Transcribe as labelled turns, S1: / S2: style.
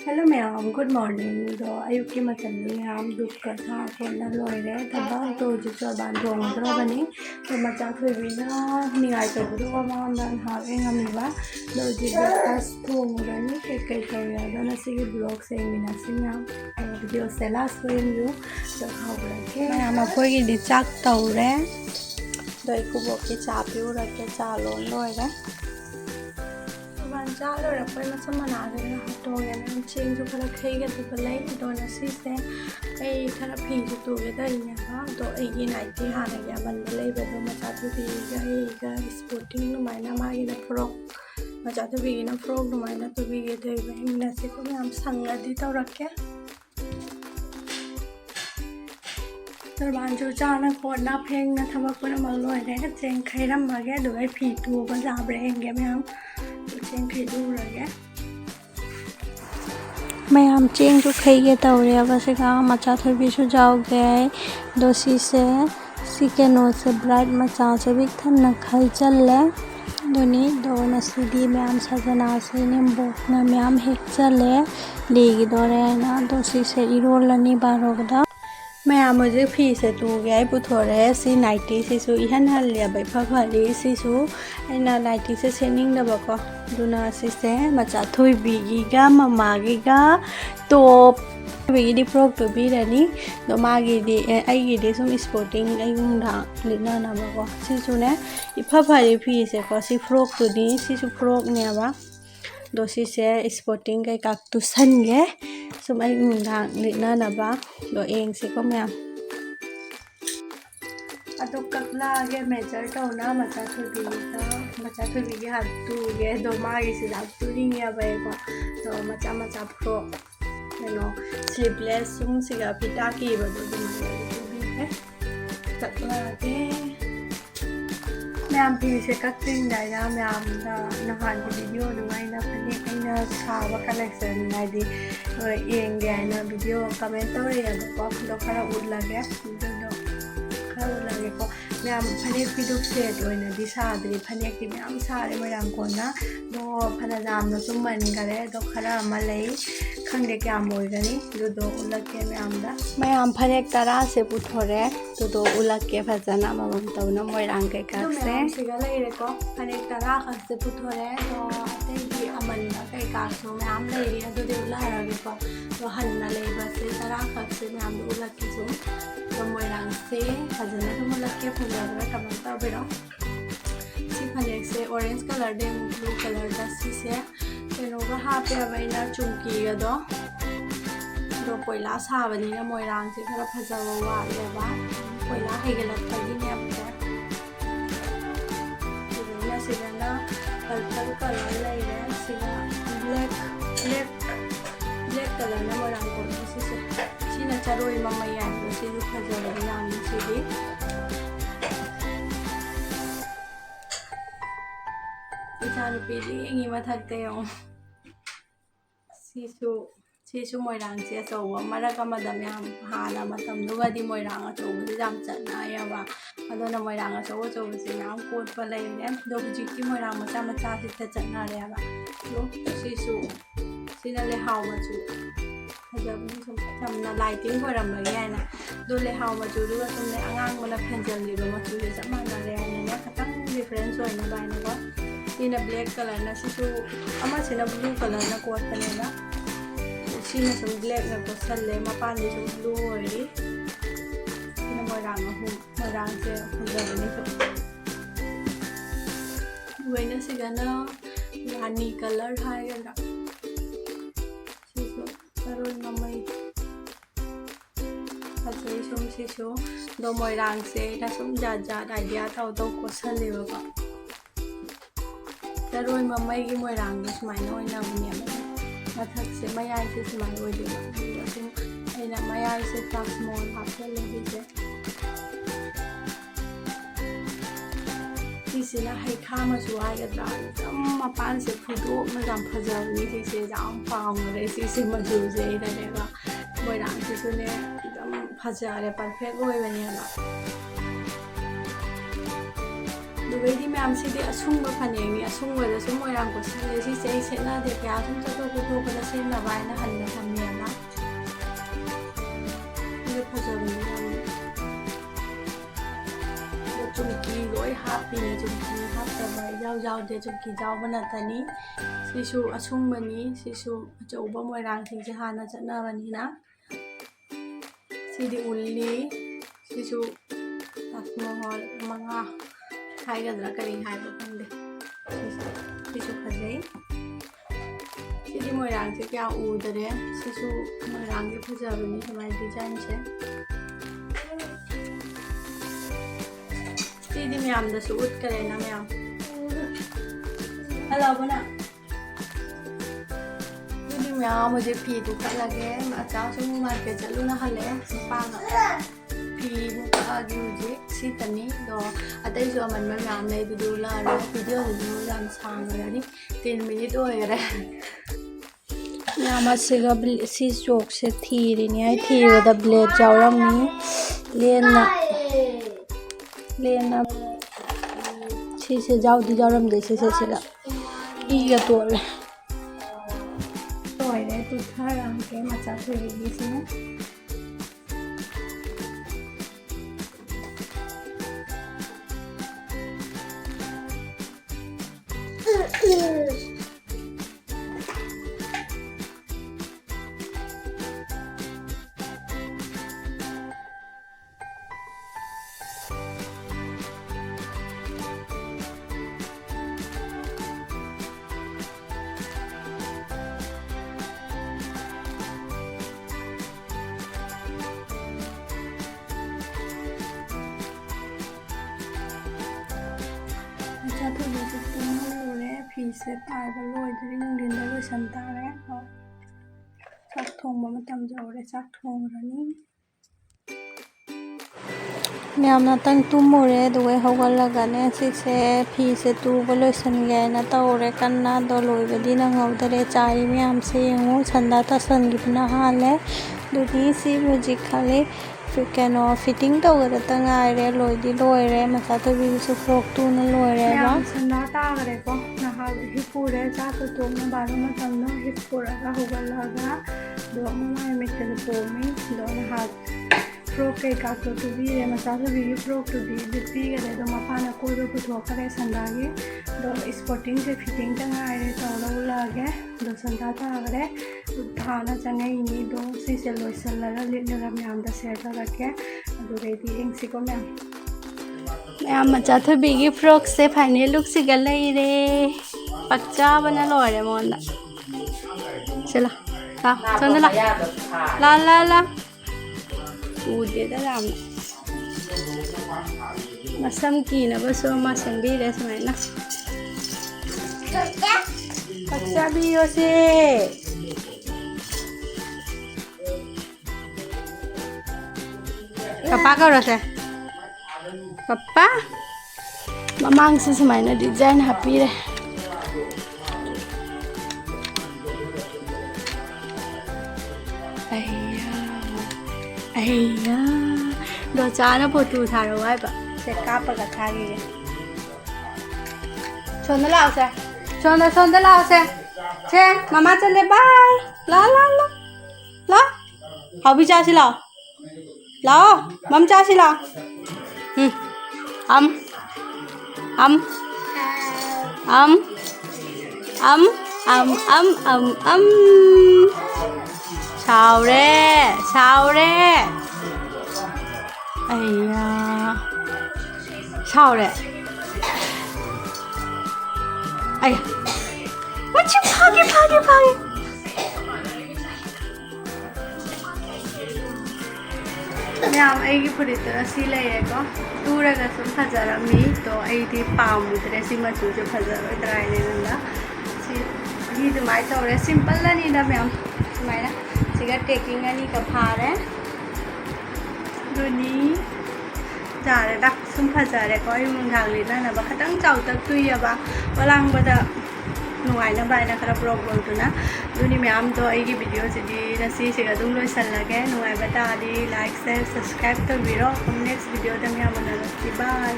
S1: Hello ma'am good morning दो अयुक की मतलब मैम दुख था कोना लोरे थबा तो जो बान थोंगद्रबनी तो मचा थोइबिना निगाय तबदो मांदान हावे ngamiba do jiba as thongurani kai tawya dana sigi blog se minasinya video se last frame you so hawra ke ma'am अखोई की di chak tawre do ikubo ki cha piura ke cha lon loire जा लो रखो ना सब मना दे रहा तो ये मैं चेंज जो करा खाएगा तो पलाई तो ना सीसे ए खरा फी जो तो ये तो ये ना तो ये नाइट ही हाने क्या बंद ले बेदो मचा तो भी का स्पोर्टिंग नो मायना मागी ना फ्रॉक मचा तो भी ना फ्रॉक नो मायना तो भी ये तो ये ना से को मैं हम संग दी तो रखे तर बांजो जाना कोना फेंग ना थमा कोना मलो है चेंज खैरम मगे दो है फी तो को जाबरे हेंगे मैं हम चेंज खरीदू रहे मैं हम चेंज जो खाइए तौरे बस का मचा थोड़ी भी जाओगे दोसी से सिकेनो से ब्राइट मचा से भी थन खाई चल ले दोनी दो नसीदी में हम सजना से निम्बोक ना में हम हेक चले लेगी दौरे ना दोसी से इरोल नहीं बारोगदा मैं मुझे फी से तू गया पुथोरे सी नाइटी से इहन हल लिया भाई फफरी सिसु ऐना नाइटी से सेनिंग दबको दुना सिसे मचा थोई बिगीगा ममागीगा टॉप बिगी फ्रॉक तो बिरनी दो मागी आई सुम स्पोर्टिंग अयुंदा लिना नबको सिसुने फफरी फी से को सी फ्रॉक तो दी सिसु फ्रॉक ने बा दोसी से स्पोर्टिंग के काक्टू संगे सुम अयुंदा लिना नबा दो एंग से को मैम अतो कपला आगे मेजर तो ना मचा थोड़ी के हाथ तू गे दो मागी से हाथ तू नहीं है भाई को तो मचा फ्रॉक नो स्लीवलेस सुम सिगा पिटा की बदो भी है कपला आगे मैम भी से कटिंग दायरा मैम दा नहान की वीडियो नुआइना फने कइना सावा कलेक्शन नाइदी येंगे आइना वीडियो कमेंट तौरे यादो दो खरा उड लगे खरा उड लगे को मैम फने पिदुक सेट ओइना दि सादरी फने की मैम सारे मैम कोना दो फना जाम न सुमन करे दो खरा मलै खंगे क्या मोइगनी दो उलके मैम फने तरा से पुथोरे तो उलके फजना मम तौना मोइरांग के का से सिगा लेरे को फने तरा खस से पुथोरे तो अते की अमन के का सो मैम लेरे दो दे उला रगे को तो हन्ना लेबा से तरा खस से मैम उलके सो तो मोइरांग से फजना तो उलके फजना कमेंट तबेरो सी फने से ऑरेंज कलर दे ब्लू कलर दा सी से केनोगा हापे अबैना चुमकीगदो दो कोयला साबनिना मोइरांग से खरा फजबा वालेबा कोयला हेगलतपगिने अपने इना सिगना पर्पल कलर लेरे सिगा ब्लैक कलर ना मोइरांग को सिसे सिना चरोई ममैया को सिदु फजबा नाम सिदि इचानु पीली इंगी मथकते हो सिसु मोइरांग से अचौबा मरक अमदा मैम हाना मतमदुगदी मोइरांग अचौबसे जाम चन्नायबा अदोना मोइरांग अचौबसे मैम कोटपा लैरे दो हुजिकि मोइरांग मचा मचा से चन्नारेबा दो सिसु सिना ले हाव मचु फजबनी सुम चमना लाइटिंग होरमबगे हैना दो ले हाव मचु दुगा तुमने आंगांग मना फंजलिबा मचु से चमनारे हैना खतंग डिफरेंस होइना बाइना को इना ब्लैक कलर ना सिसु अमा सिना ब्लू कलर ना कोट पनेना सिना सम ब्लैक ना को सल्ले मपान दे सम ब्लू होरी इना मोरांग से फजबनी तो वेना सिगना रानी कलर हायगा सिसु सरोय ममई फजई सम सिसु दो मोरांग से ना सम जा आइडिया तो को सल्लेबा तरोय मम्मई की मोइरांग सुमाइना होइना बनिया मथक से मयाई से सुमाइ होइदेबा सुम एना मयाई से फ्लास मोल हाफले दिसे सिसिना हैखा मसु हाइगद्रा जम मपान से फुदो मजाम फजबनी सिसे जाम पाउरे सिसे मजु जे इदनेबा मोइरांग से सुने एकदम फजारे परफेक्ट होइबनियाबा ꯑꯗꯨꯒꯩꯗꯤ ꯃꯌꯥꯝꯁꯤꯗꯤ ꯑꯁꯨꯡꯕ ꯐꯅꯦꯛꯅꯤ ꯑꯁꯨꯡꯕꯗꯁꯨ ꯃꯣꯏꯔꯥꯡ ꯀꯣꯠꯁꯤꯜꯂꯦ ꯁꯤꯁꯦ ꯑꯩ ꯁꯦꯠꯅꯗꯦ ꯀꯌꯥ ꯁꯨꯝ ꯆꯠꯊꯣꯛ ꯈꯣꯠꯊꯣꯛꯄꯗ ꯁꯦꯠꯅꯕ ꯍꯥꯏꯅ ꯍꯟꯅ ꯊꯝꯃꯦꯕ ꯁꯤꯁꯨ ꯐꯖꯕꯅꯤ ꯌꯥꯝꯅ ꯆꯨꯝꯀꯤ ꯂꯣꯏ ꯍꯥꯞꯄꯤꯅꯤ ꯆꯨꯝꯀꯤ ꯍꯥꯞꯇꯕ ꯌꯥꯎꯗꯦ ꯆꯨꯝꯀꯤ ꯌꯥꯎꯕ ꯉꯥꯛꯇꯅꯤ ꯁꯤꯁꯨ ꯑꯁꯨꯡꯕꯅꯤ ꯁꯤꯁꯨ ꯑꯆꯧꯕ ꯃꯣꯏꯔꯥꯡꯁꯤꯡꯁꯦ ꯍꯥꯟꯅ ꯆꯠꯅꯕꯅꯤꯅ सिदी उल्ली सिसु ताजमहल मंगा हाइगद्रा करी हाइबो खंदे सिसु फजै सिदी मोइरांग से क्या उदरे सिसु मोइरांग के फजबनी हमारे डिजाइन से सिदी म्याम दसु उत करे ना म्याम हेलो बना म्याम मुझे फी दुखा लगे अच्छा सु मार्केट चलू ना हले पाना फी मुखागी मुझे सीतनी दो अतई जो अमन में म्याम नहीं दुला रे वीडियो दुला सांग रही 3 मिनट होएरे म्याम सिगा सी जोक से थीरिनी आई थीरदा ब्लेड जावरमनी लेना सी से जावदी जावरम दे से सिला इगा तोले तो थार के मचा थोड़ी सी से पाइबा लोइदरी नुंदिनदा लोइसन तारे चाक थोंबा मतम जौरे चाक थोंग्रनी म्यामना तंग तुमोरे दुवे हौगलगाने सिसे फी से तुबा लोइसन गेना तौरे कन्ना दो लोइबदी नंगौदरे चाई म्याम से यंगु छंदा तसनगिबना हाले दुदी सी म्यूजिक खाले कनो फिटिंग तौगदा तंगारे लोइदी लोइरे मचा तो बिसु फ्रॉक तुना लोइरे बा छंदा तागरे को नहा हिपुरे चाक तोमना बारो मतमनो हिपुरगा होगलगा दो ममाय मेटल पोमी दो नहा फ्रॉक के का तो तुबीरे मचा तो बि फ्रॉक तुबी दिपीगरे दो मपाना कोइबो पुथोकरे संदागे दो स्पोर्टिंग से फिटिंग तंगारे तौलो लागे दो संदा तागरे थाना चंगैनी दो सिसे लोइसलगा लिटलगा म्याम दा शेयर करके अदुरेदी एंगसिको म्याम मचा थबीगी फ्रॉक से फाइनल लुक सिगा लैरे पक्चा बना लोरे मोंदा चला ला चंदला ला ला ला उदेदा राम मसम कीना बसो मा संबीरे समाइना पक्चा बियो से पापा करो से पापा ममांग से समाइना डिजाइन हापी रे अय्या दो चाना फोटो थारो आइबा से कापगा थागी छोंदा लाओ से छोंदा लाओ से छे मामा चले बाय ला ला ला ला हबी चासी लाओ लाओ मम चासी लाओ am chào re Aiah chào re अय्या मच्छी भागे म्याम ऐगी फुरित असी लेको तुरगा सुम फजरमी तो ऐदी पामुद्रे सि मचुसे फजरद्राइने नंदा सि ही दुमाइ तौरे सिंपल लनी दा म्याम सुमाइना सिगा टेकिंग अनि का फारे दुनी जारे दा सुम फजरे को युंगांगली ना बा खतंग चाउतक तुयबा वलांगबदा नुआइना बाइना खरा प्रॉब्लम तुना दुनी म्याम तो ऐगी वीडियो सिदी नसी सिगा दुम लोइसलगे नुआइबा तादी लाइक शेयर सब्सक्राइब तो बिरो नेक्स्ट वीडियो दा म्याम बाय।